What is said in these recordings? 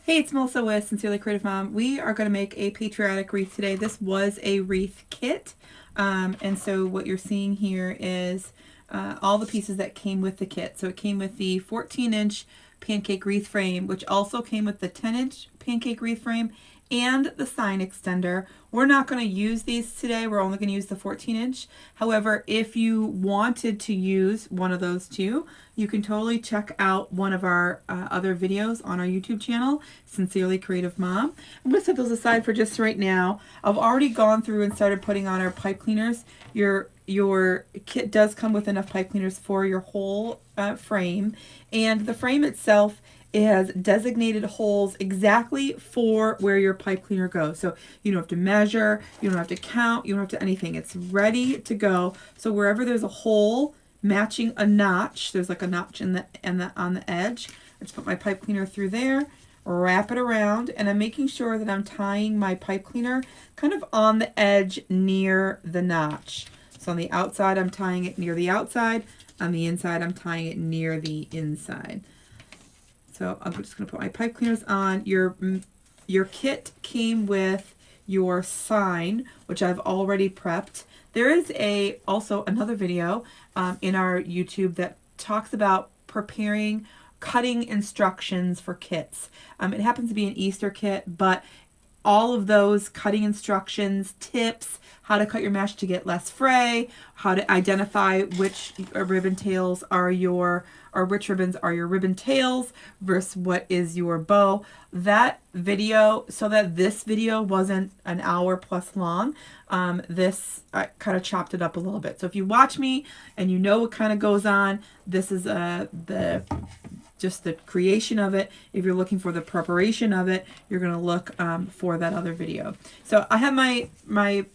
Hey, it's Melissa with Sincerely Creative Mom. We are going to make a patriotic wreath today. This was a wreath kit. And so what you're seeing here is all the pieces that came with the kit. So it came with the 14-inch pancake wreath frame, which also came with the 10-inch pancake wreath frame and the sign extender. We're not going to use these today. We're only going to use the 14-inch. However, if you wanted to use one of those two, you can totally check out one of our other videos on our YouTube channel, Sincerely Creative Mom. I'm going to set those aside for just right now. I've already gone through and started putting on our pipe cleaners. Your kit does come with enough pipe cleaners for your whole frame, and the frame itself, it has designated holes exactly for where your pipe cleaner goes. So you don't have to measure, you don't have to count, you don't have to anything. It's ready to go. So wherever there's a hole matching a notch, there's like a notch on the edge. I just put my pipe cleaner through there, wrap it around, and I'm making sure that I'm tying my pipe cleaner kind of on the edge near the notch. So on the outside, I'm tying it near the outside. On the inside, I'm tying it near the inside. So I'm just going to put my pipe cleaners on. Your kit came with your sign, which I've already prepped. There is also another video in our YouTube that talks about preparing cutting instructions for kits. It happens to be an Easter kit, but all of those cutting instructions, tips, how to cut your mesh to get less fray, how to identify which ribbon tails are which ribbons are your ribbon tails versus what is your bow. That video, so that this video wasn't an hour plus long, I kind of chopped it up a little bit. So if you watch me and you know what kind of goes on, this is just the creation of it. If you're looking for the preparation of it, you're going to look for that other video. So I have my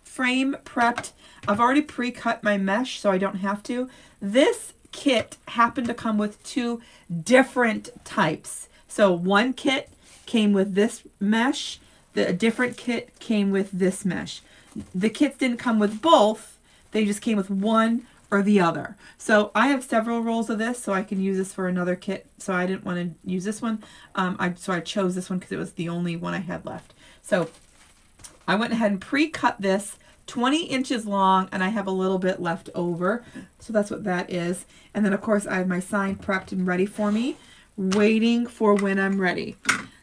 frame prepped. I've already pre-cut my mesh, so I don't have to. This kit happened to come with two different types. So one kit came with this mesh, a different kit came with this mesh. The kits didn't come with both, they just came with one or the other. So I have several rolls of this, so I can use this for another kit. So I didn't want to use this one. So I chose this one because it was the only one I had left. So I went ahead and pre-cut this 20 inches long, and I have a little bit left over. So that's what that is. And then of course I have my sign prepped and ready for me, waiting for when I'm ready.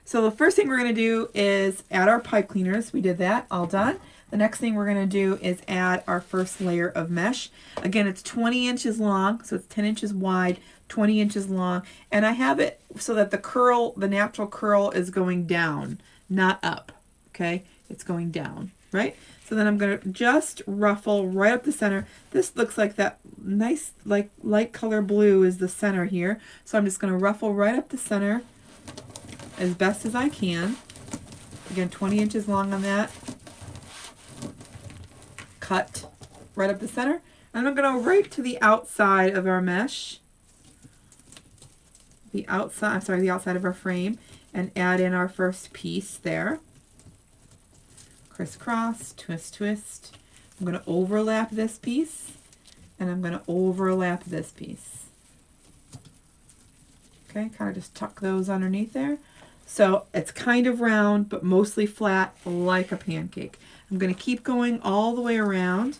So the first thing we're going to do is add our pipe cleaners. We did that, all done. The next thing we're going to do is add our first layer of mesh. Again, it's 20 inches long, so it's 10 inches wide, 20 inches long. And I have it so that the natural curl is going down, not up, okay? It's going down, right? So then I'm going to just ruffle right up the center. This looks like that nice, like light color blue is the center here. So I'm just going to ruffle right up the center as best as I can. Again, 20 inches long on that. Cut right up the center. And I'm going to go right to the outside of our mesh. The outside of our frame, and add in our first piece there. Crisscross, twist, twist. I'm going to overlap this piece, and I'm going to overlap this piece. Okay, kind of just tuck those underneath there. So it's kind of round, but mostly flat like a pancake. I'm going to keep going all the way around.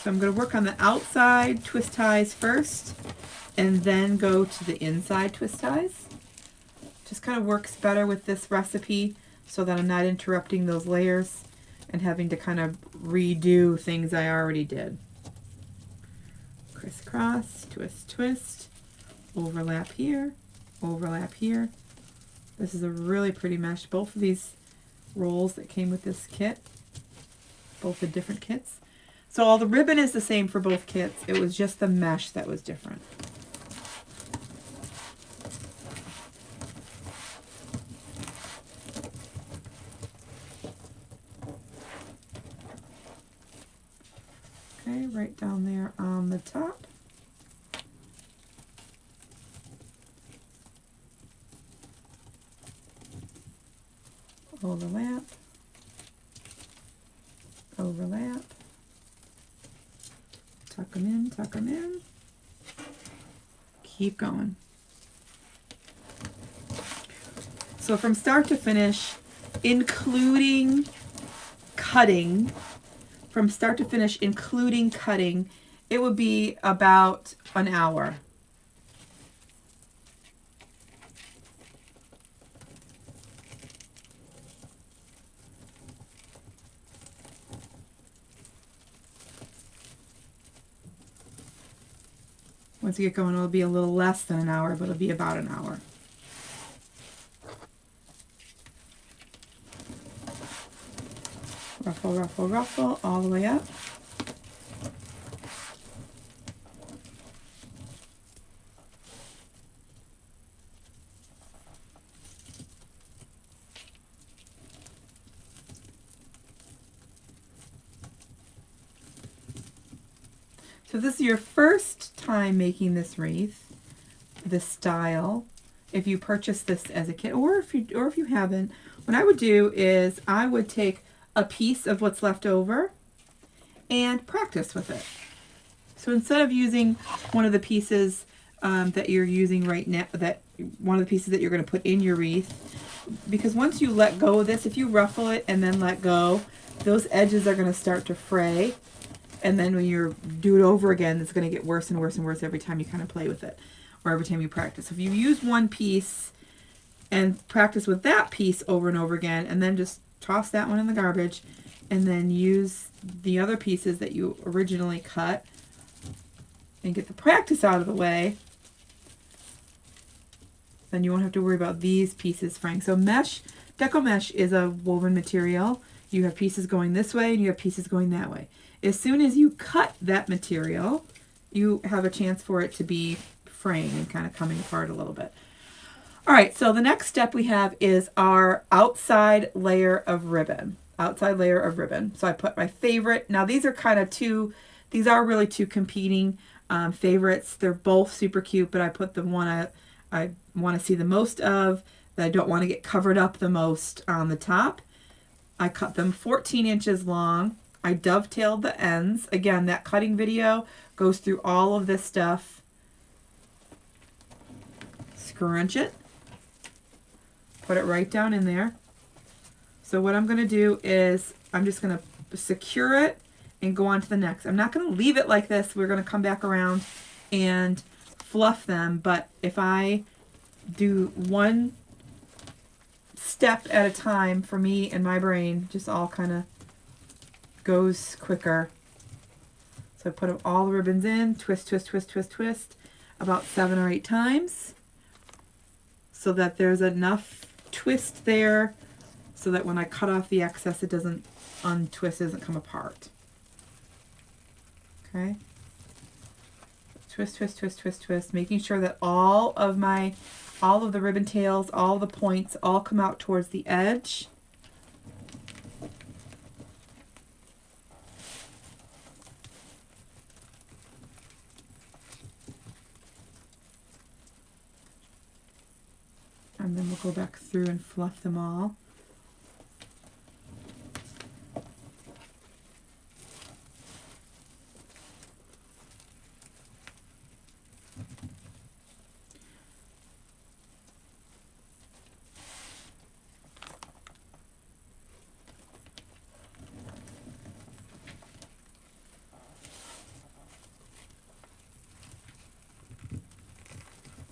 So I'm going to work on the outside twist ties first, and then go to the inside twist ties. Just kind of works better with this recipe so that I'm not interrupting those layers and having to kind of redo things I already did. Crisscross, twist, twist, overlap here, overlap here. This is a really pretty mesh. Both of these rolls that came with this kit, both the different kits. So all the ribbon is the same for both kits. It was just the mesh that was different. Okay, right down there on the top. Overlap, overlap, tuck them in, keep going. So from start to finish, including cutting, from start to finish, including cutting, it would be about an hour. Once you get going, it'll be a little less than an hour, but it'll be about an hour. Ruffle, ruffle, ruffle, all the way up. So this is your first time making this wreath, this style. If you purchase this as a kit, or if you haven't, what I would do is I would take a piece of what's left over and practice with it. So instead of using one of the pieces that you're using right now, one of the pieces that you're going to put in your wreath, because once you let go of this, if you ruffle it and then let go, those edges are going to start to fray. And then when you do it over again, it's going to get worse and worse and worse every time you kind of play with it, or every time you practice. If you use one piece and practice with that piece over and over again, and then just toss that one in the garbage, and then use the other pieces that you originally cut, and get the practice out of the way, then you won't have to worry about these pieces fraying. So mesh, deco mesh is a woven material. You have pieces going this way and you have pieces going that way. As soon as you cut that material, you have a chance for it to be fraying and kind of coming apart a little bit. All right, so the next step we have is our outside layer of ribbon. Outside layer of ribbon. So I put my favorite. Now these are kind of these are really two competing favorites. They're both super cute, but I put the one I want to see the most of, that I don't want to get covered up the most on the top. I cut them 14 inches long. I dovetailed the ends. Again, that cutting video goes through all of this stuff. Scrunch it. Put it right down in there. So what I'm going to do is I'm just going to secure it and go on to the next. I'm not going to leave it like this. We're going to come back around and fluff them. But if I do one step at a time, for me and my brain, just all kind of goes quicker. So I put all the ribbons in, twist, twist, twist, twist, twist, about 7 or 8 times, so that there's enough twist there so that when I cut off the excess, it doesn't untwist, it doesn't come apart. Okay. Twist, twist, twist, twist, twist, making sure that all of the ribbon tails, all the points, all come out towards the edge. And then we'll go back through and fluff them all.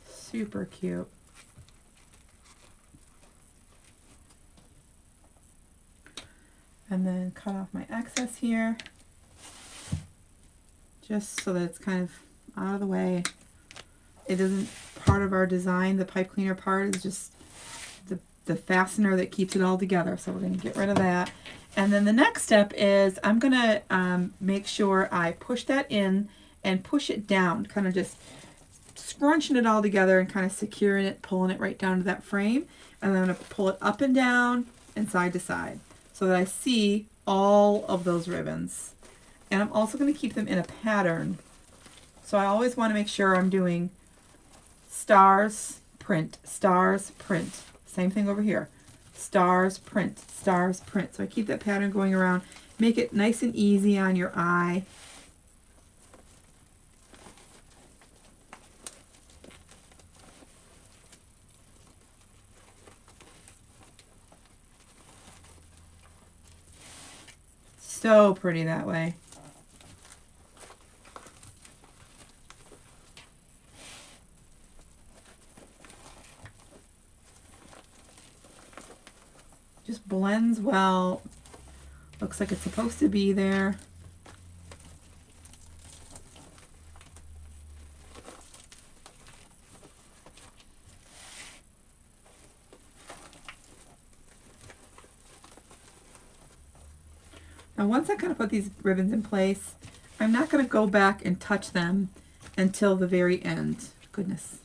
Super cute. And then cut off my excess here, just so that it's kind of out of the way. It isn't part of our design. The pipe cleaner part is just the fastener that keeps it all together. So we're going to get rid of that. And then the next step is I'm going to make sure I push that in and push it down, kind of just scrunching it all together and kind of securing it, pulling it right down to that frame. And then I'm going to pull it up and down and side to side, so that I see all of those ribbons. And I'm also going to keep them in a pattern. So I always want to make sure I'm doing stars, print, stars, print. Same thing over here. Stars, print, stars, print. So I keep that pattern going around. Make it nice and easy on your eye. so pretty that way. Just blends well. Looks like it's supposed to be there. Now once I kind of put these ribbons in place, I'm not going to go back and touch them until the very end. Goodness.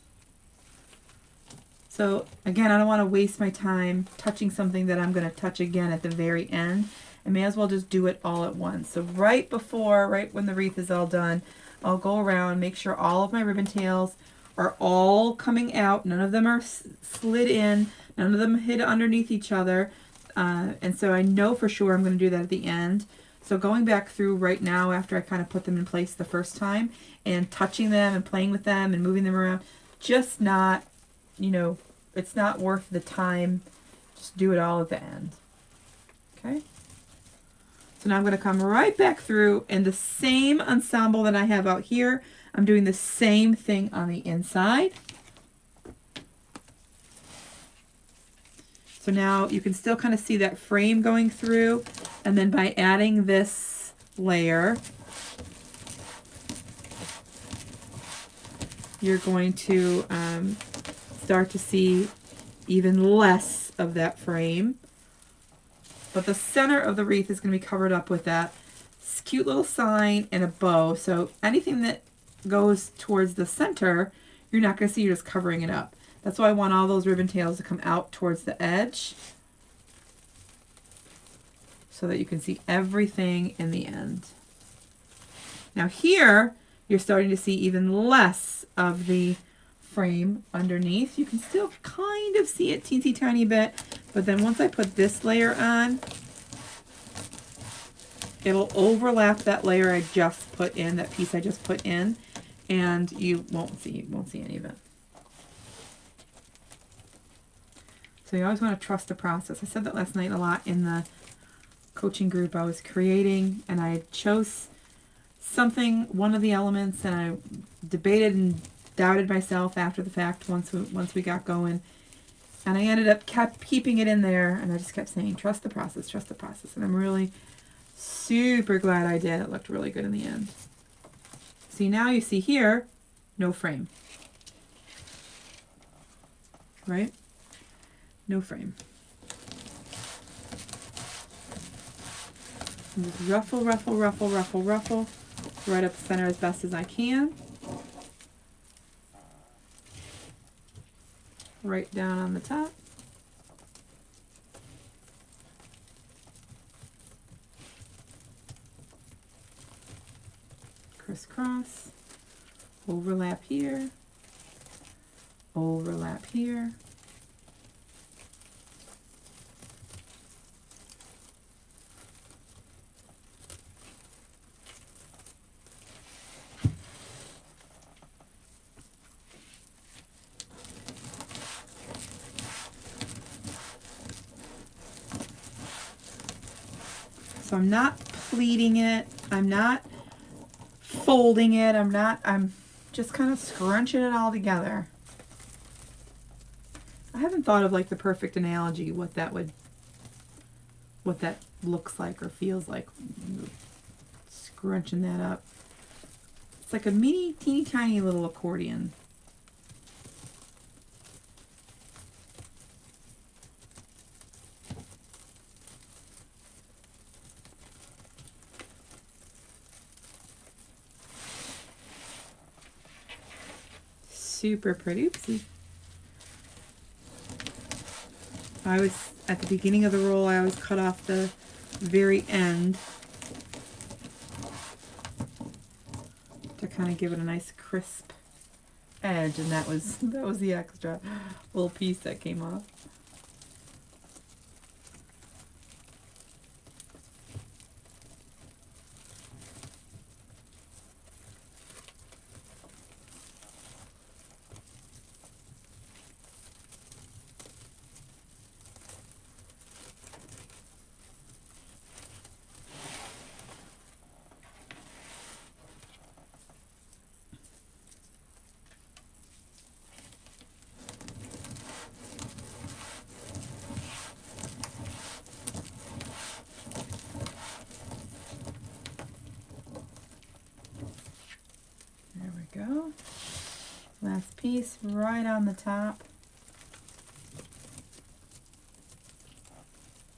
So again, I don't want to waste my time touching something that I'm going to touch again at the very end. I may as well just do it all at once. So right when the wreath is all done, I'll go around, make sure all of my ribbon tails are all coming out. None of them are slid in. None of them hid underneath each other. And so I know for sure I'm going to do that at the end. So going back through right now after I kind of put them in place the first time and touching them and playing with them and moving them around, just not, you know, it's not worth the time. Just do it all at the end. Okay? So now I'm going to come right back through and the same ensemble that I have out here, I'm doing the same thing on the inside. So now you can still kind of see that frame going through, and then by adding this layer, you're going to start to see even less of that frame. But the center of the wreath is going to be covered up with that cute little sign and a bow. So anything that goes towards the center, you're not going to see, you're just covering it up. That's why I want all those ribbon tails to come out towards the edge so that you can see everything in the end. Now here, you're starting to see even less of the frame underneath. You can still kind of see it teensy tiny bit, but then once I put this layer on, it'll overlap that layer I just put in, that piece I just put in, and you won't see any of it. So you always want to trust the process. I said that last night a lot in the coaching group I was creating, and I chose one of the elements, and I debated and doubted myself after the fact once we got going, and I ended up keeping it in there, and I just kept saying, trust the process, and I'm really super glad I did. It looked really good in the end. See, now you see here, no frame, right? No frame. And just ruffle, ruffle, ruffle, ruffle, ruffle, right up the center as best as I can. Right down on the top. Crisscross. Overlap here. Overlap here. So I'm not pleating it, I'm not folding it, I'm just kind of scrunching it all together. I haven't thought of like the perfect analogy, what that looks like or feels like, scrunching that up. It's like a teeny tiny little accordion. Super pretty. Oopsie. At the beginning of the roll, I always cut off the very end to kind of give it a nice crisp edge, and that was the extra little piece that came off. piece right on the top.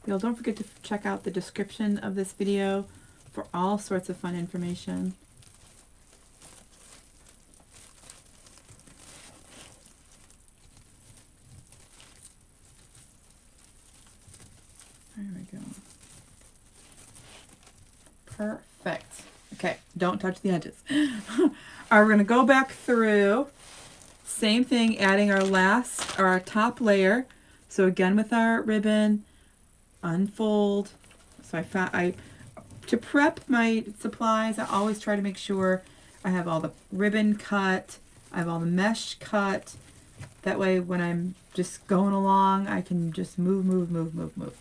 Y'all don't forget to check out the description of this video for all sorts of fun information. There we go. Perfect. Okay, don't touch the edges. All right, we're going to go back through. Same thing, adding our top layer. So again with our ribbon, unfold. So to prep my supplies, I always try to make sure I have all the ribbon cut, I have all the mesh cut. That way when I'm just going along, I can just move.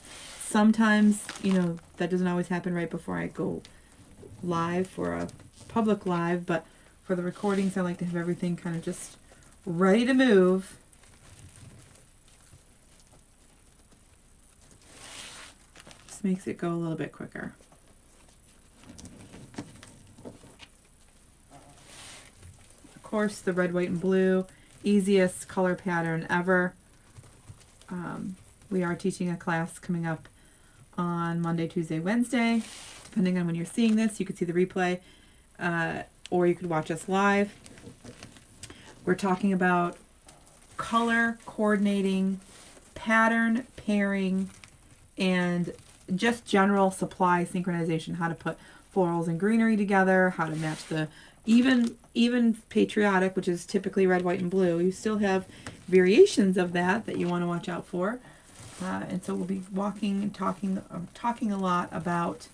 Sometimes, you know, that doesn't always happen right before I go live for a public live, but for the recordings, I like to have everything kind of just ready to move. Just makes it go a little bit quicker. Of course, the red, white, and blue, easiest color pattern ever. We are teaching a class coming up on Monday, Tuesday, Wednesday. Depending on when you're seeing this, you could see the replay, or you could watch us live. We're talking about color coordinating, pattern pairing, and just general supply synchronization, how to put florals and greenery together, how to match the even patriotic, which is typically red, white, and blue. You still have variations of that you want to watch out for. And so we'll be walking and talking a lot about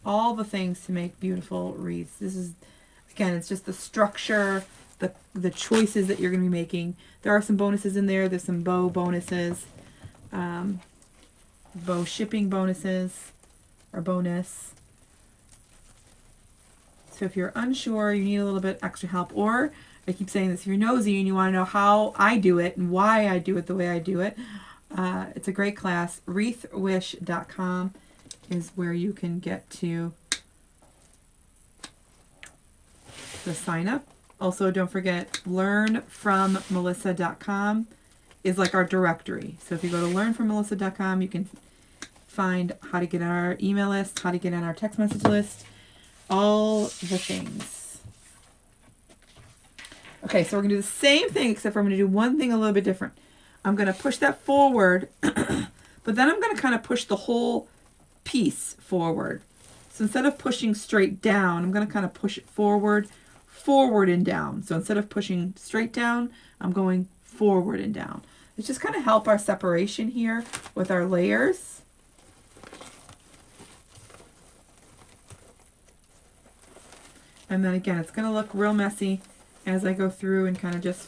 all the things to make beautiful wreaths. This is, again, it's just the structure, the choices that you're going to be making. There are some bonuses in there. There's some bow bonuses, bow shipping bonuses, or bonus. So if you're unsure, you need a little bit extra help, or I keep saying this, if you're nosy and you want to know how I do it and why I do it the way I do it, it's a great class. wreathwish.com is where you can get to the sign up. Also, don't forget, learnfrommelissa.com is like our directory. So if you go to learnfrommelissa.com, you can find how to get on our email list, how to get on our text message list, all the things. Okay, so we're going to do the same thing, except for I'm going to do one thing a little bit different. I'm going to push that forward, but then I'm going to kind of push the whole piece forward. So instead of pushing straight down, I'm going to kind of push it forward and down. So instead of pushing straight down, I'm going forward and down. It's just kind of help our separation here with our layers. And then again, it's going to look real messy as I go through and kind of just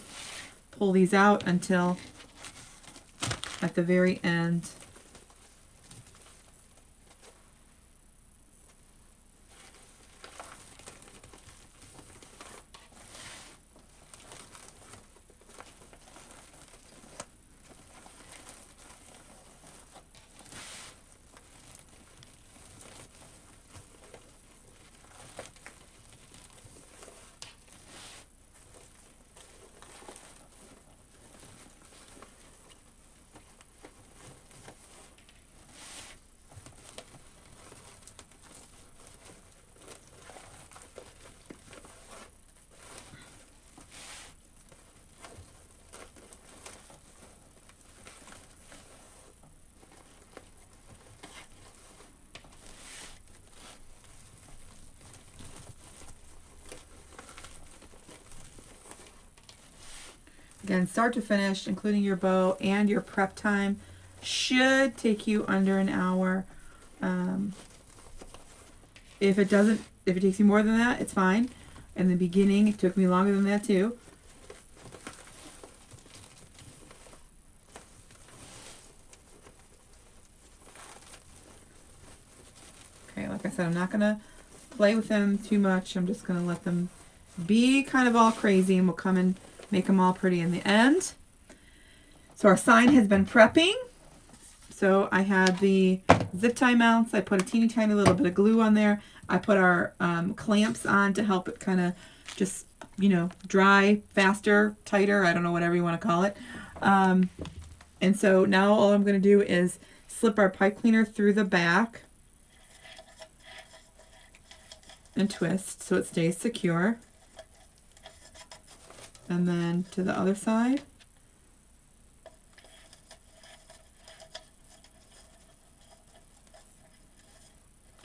pull these out until at the very end. Again, start to finish, including your bow and your prep time, should take you under an hour. If it takes you more than that, it's fine. In the beginning, it took me longer than that too. Okay, like I said, I'm not going to play with them too much. I'm just going to let them be kind of all crazy, and we'll come and make them all pretty in the end. So our sign has been prepping. So I had the zip tie mounts. I put a teeny tiny little bit of glue on there. I put our clamps on to help it kind of just, you know, dry faster, tighter, I don't know, whatever you want to call it. And so now all I'm going to do is slip our pipe cleaner through the back and twist so it stays secure. And then to the other side.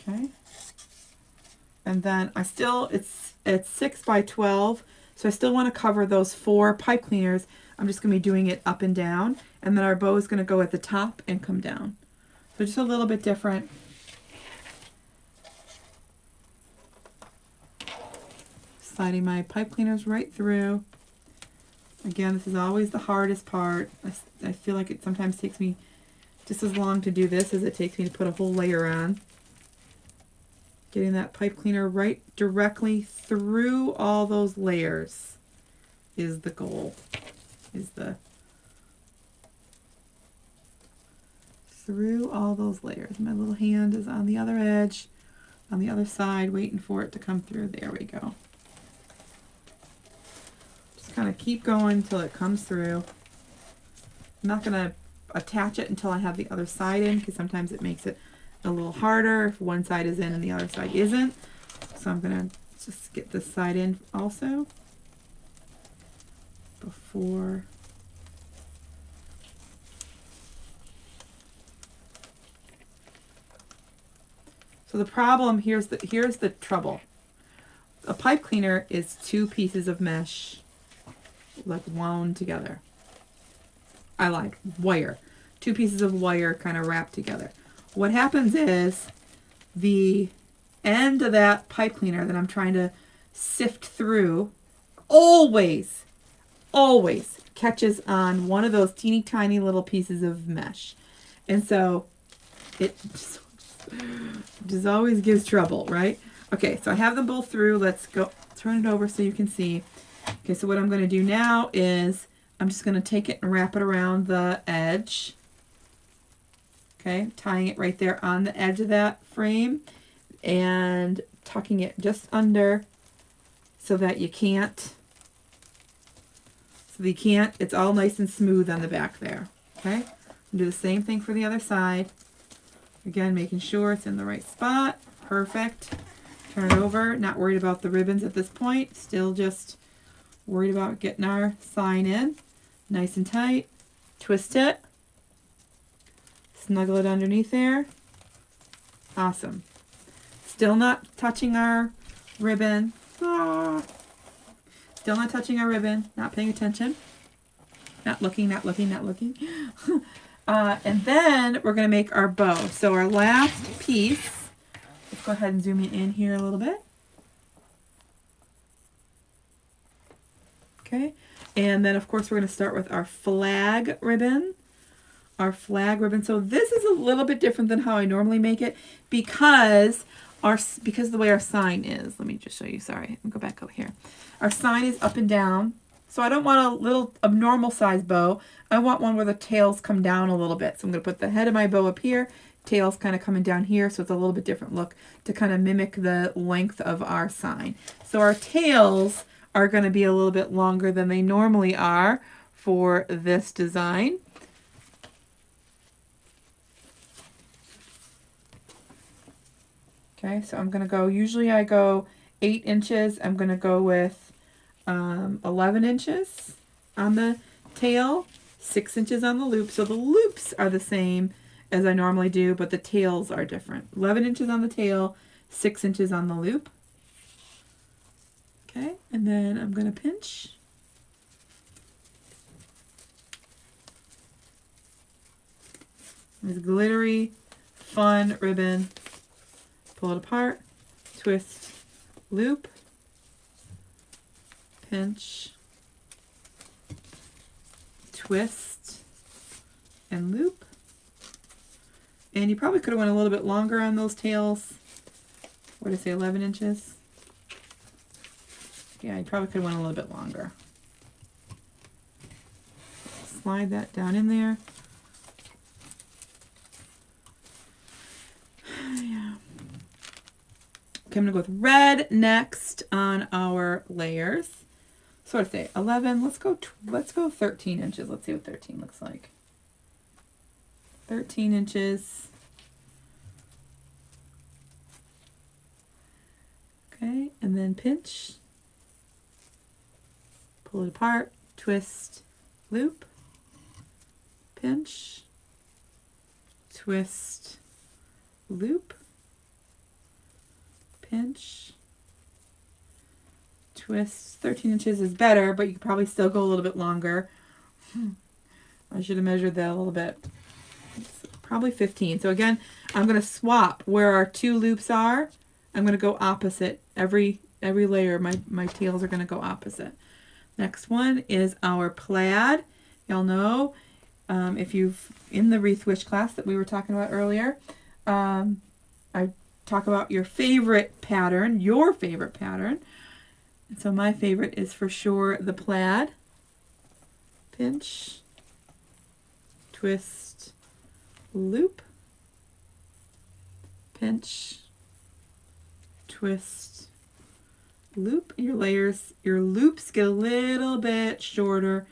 Okay. And then it's 6 by 12, so I still want to cover those 4 pipe cleaners. I'm just going to be doing it up and down, and then our bow is going to go at the top and come down. So just a little bit different. Sliding my pipe cleaners right through. Again, this is always the hardest part. I feel like it sometimes takes me just as long to do this as it takes me to put a whole layer on. Getting that pipe cleaner right directly through all those layers is the goal. Through all those layers. My little hand is on the other edge, on the other side, waiting for it to come through. There we go. Just kind of keep going until it comes through. I'm not going to attach it until I have the other side in, because sometimes it makes it a little harder if one side is in and the other side isn't. So I'm going to just get this side in also before. So the problem, here's the trouble. A pipe cleaner is 2 pieces of mesh like wound together. I like wire. 2 pieces of wire kind of wrapped together. What happens is the end of that pipe cleaner that I'm trying to sift through always catches on one of those teeny tiny little pieces of mesh. And so it just always gives trouble, right? Okay, so I have them both through. Let's go turn it over so you can see. Okay, so what I'm going to do now is I'm just going to take it and wrap it around the edge. Okay, tying it right there on the edge of that frame and tucking it just under so that you can't, it's all nice and smooth on the back there. Okay, do the same thing for the other side. Again, making sure it's in the right spot. Perfect. Turn it over. Not worried about the ribbons at this point. Still just worried about getting our sign in. Nice and tight. Twist it. Snuggle it underneath there. Awesome. Still not touching our ribbon. Ah. Still not touching our ribbon. Not paying attention. Not looking, not looking, not looking. And then we're going to make our bow. So our last piece, let's go ahead and zoom in here a little bit. Okay. And then, of course, we're going to start with our flag ribbon. Our flag ribbon. So this is a little bit different than how I normally make it because of the way our sign is. Let me just show you. Sorry, I'll go back over here. Our sign is up and down. So I don't want a little abnormal size bow. I want one where the tails come down a little bit. So I'm going to put the head of my bow up here, tails kind of coming down here, so it's a little bit different look to kind of mimic the length of our sign. So our tails are going to be a little bit longer than they normally are for this design. Okay, so I'm going to go, usually I go 8 inches. I'm going to go with 11 inches on the tail, 6 inches on the loop. So the loops are the same as I normally do, but the tails are different. 11 inches on the tail, 6 inches on the loop. Okay, and then I'm going to pinch. This glittery, fun ribbon. Pull it apart, twist, loop, pinch, twist, and loop. And you probably could have went a little bit longer on those tails. What did I say, 11 inches? Yeah, you probably could have went a little bit longer. Slide that down in there. Yeah. Okay, I'm going to go with red next on our layers. sort of say 11. Let's go 13 inches. Let's see what 13 looks like. 13 inches. Okay, and then pinch, pull it apart, twist, loop, pinch, twist, loop, pinch, twist. 13 inches is better, but you could probably still go a little bit longer. I should have measured that a little bit. It's probably 15. So again, I'm going to swap where our two loops are. I'm going to go opposite. Every layer, my tails are going to go opposite. Next one is our plaid. Y'all know, if you've in the Wreath Wish class that we were talking about earlier, I talk about your favorite pattern, And so my favorite is for sure the plaid. Pinch, twist, loop, pinch, twist, loop. Your loops get a little bit shorter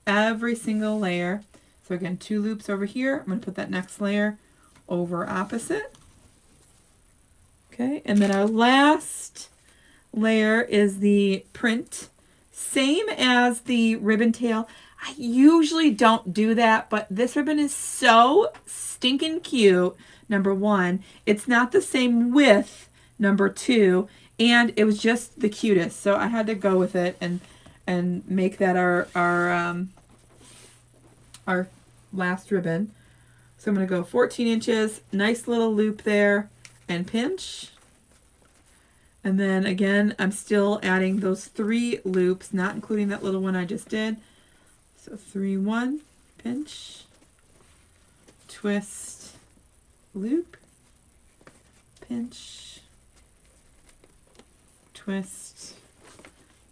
every single layer. So again, 2 loops over here. I'm going to put that next layer over opposite. Okay, and then our last layer is the print. Same as the ribbon tail. I usually don't do that, but this ribbon is so stinking cute, number 1. It's not the same width, number 2, and it was just the cutest, so I had to go with it and make that our last ribbon. So I'm going to go 14 inches, nice little loop there, and pinch. And then again, I'm still adding those 3 loops, not including that little one I just did. So 3, 1, pinch, twist, loop, pinch, twist,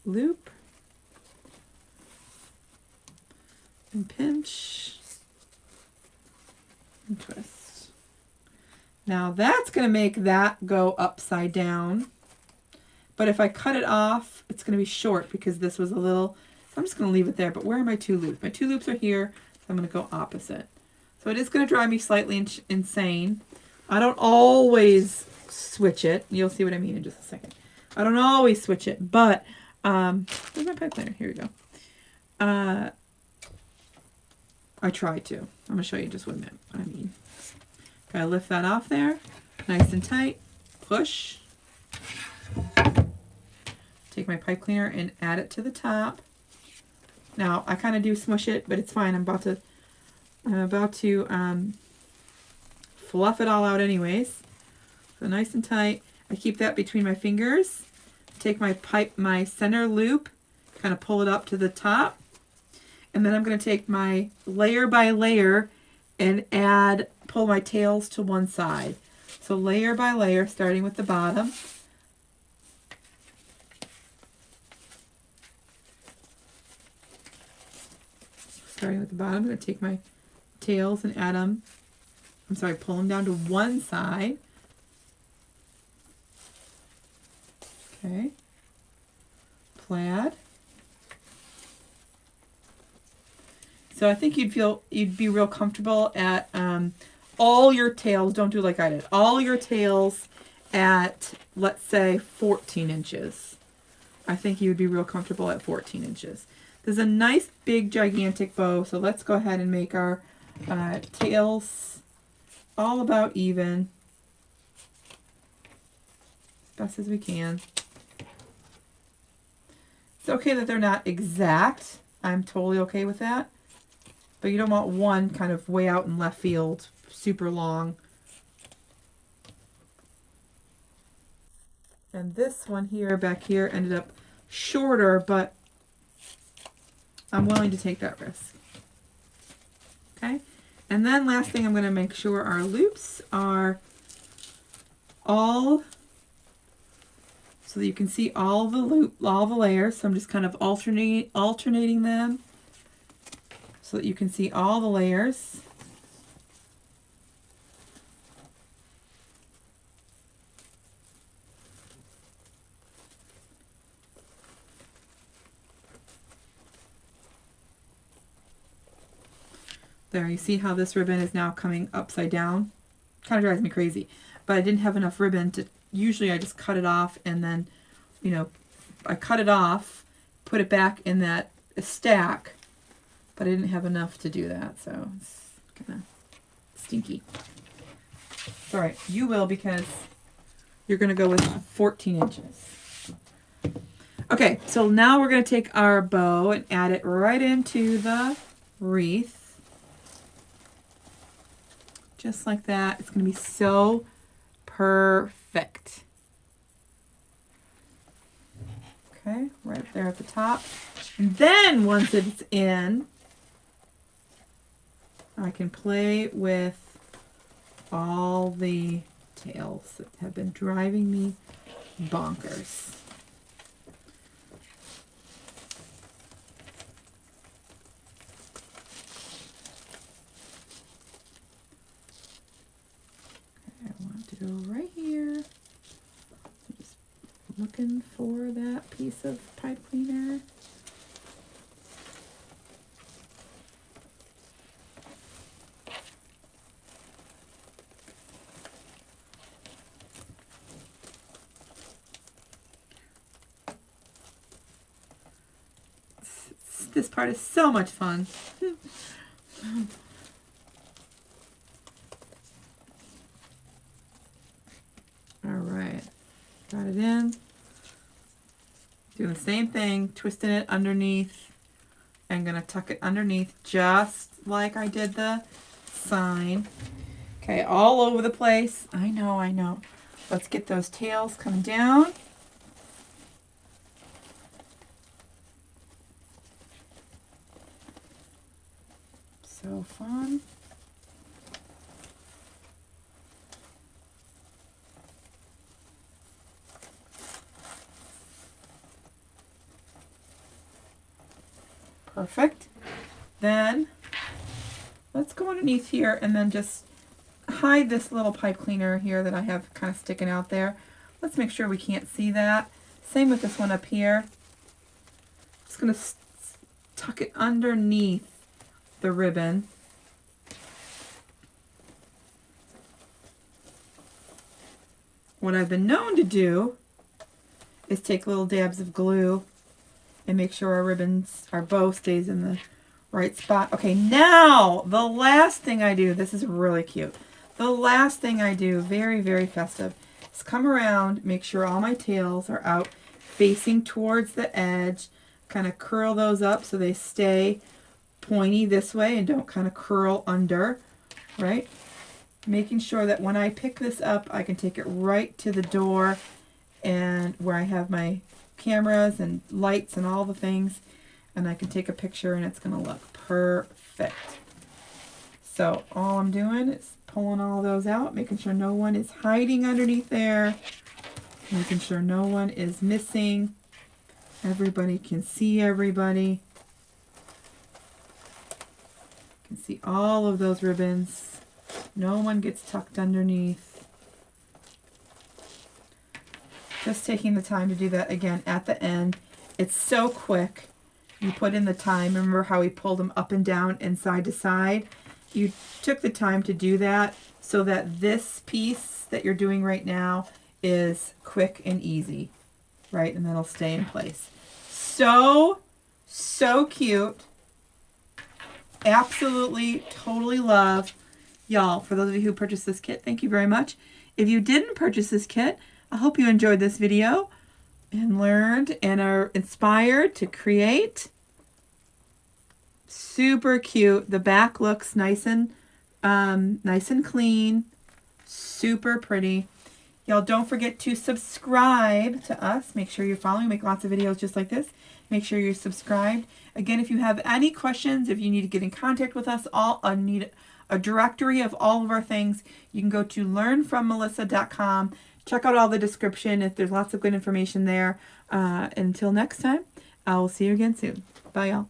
loop, and pinch, and twist. Now that's going to make that go upside down. But if I cut it off, it's going to be short because this was a little, so I'm just going to leave it there. But where are my 2 loops? My 2 loops are here, so I'm going to go opposite. So it is going to drive me slightly insane. I don't always switch it. You'll see what I mean in just a second. I don't always switch it, but, where's my pipe cleaner? Here we go. I try to. I'm going to show you just what I mean. Gotta lift that off there, nice and tight, push. Take my pipe cleaner and add it to the top. Now I kind of do smush it, but it's fine. I'm about to fluff it all out anyways. So nice and tight. I keep that between my fingers. Take my center loop, kind of pull it up to the top, and then I'm going to take my layer by layer and pull my tails to one side. So layer by layer, starting with the bottom. Starting with the bottom, I'm going to take my tails and add them, pull them down to one side. Okay. Plaid. So I think you'd be real comfortable at all your tails. Don't do like I did. All your tails at, let's say, 14 inches. I think you would be real comfortable at 14 inches. There's a nice big gigantic bow, so let's go ahead and make our tails all about even, as best as we can. It's okay that they're not exact. I'm totally okay with that. But you don't want one kind of way out in left field, super long. And this one here, back here, ended up shorter, but I'm willing to take that risk. Okay? And then last thing, I'm going to make sure our loops are all, so that you can see all the layers. So I'm just kind of alternating them so that you can see all the layers. There, you see how this ribbon is now coming upside down? Kind of drives me crazy. But I didn't have enough ribbon to, usually I just cut it off and then, you know, I cut it off, put it back in that stack, but I didn't have enough to do that, so it's kind of stinky. It's all right, you will, because you're going to go with 14 inches. Okay, so now we're going to take our bow and add it right into the wreath. Just like that. It's going to be so perfect. Okay, right there at the top. And then once it's in, I can play with all the tails that have been driving me bonkers. Okay, I want to go right here. Just looking for that piece of pipe cleaner. This part is so much fun. All right, got it in. Doing the same thing, twisting it underneath. I'm gonna tuck it underneath just like I did the sign. Okay, all over the place. I know, I know. Let's get those tails coming down. So fun. Perfect. Then let's go underneath here and then just hide this little pipe cleaner here that I have kind of sticking out there. Let's make sure we can't see that. Same with this one up here. Just going to tuck it underneath the ribbon. What I've been known to do is take little dabs of glue and make sure our ribbons, our bow stays in the right spot. Okay, now the last thing I do, this is really cute. The last thing I do, very, very festive, is come around, make sure all my tails are out facing towards the edge, kind of curl those up so they stay pointy this way and don't kind of curl under, right? Making sure that when I pick this up, I can take it right to the door and where I have my cameras and lights and all the things, and I can take a picture and it's going to look perfect. So all I'm doing is pulling all those out, making sure no one is hiding underneath there, making sure no one is missing. Everybody can see everybody. You can see all of those ribbons. No one gets tucked underneath. Just taking the time to do that again at the end. It's so quick. You put in the time. Remember how we pulled them up and down and side to side? You took the time to do that so that this piece that you're doing right now is quick and easy, right? And then it'll stay in place. So, so cute. Absolutely, totally love. Y'all, for those of you who purchased this kit, thank you very much. If you didn't purchase this kit, I hope you enjoyed this video and learned and are inspired to create. Super cute. The back looks nice and clean. Super pretty. Y'all don't forget to subscribe to us. Make sure you're following. We make lots of videos just like this. Make sure you're subscribed. Again, if you have any questions, if you need to get in contact with us, need a directory of all of our things, you can go to learnfrommelissa.com. Check out all the description. If there's lots of good information there. Until next time, I will see you again soon. Bye, y'all.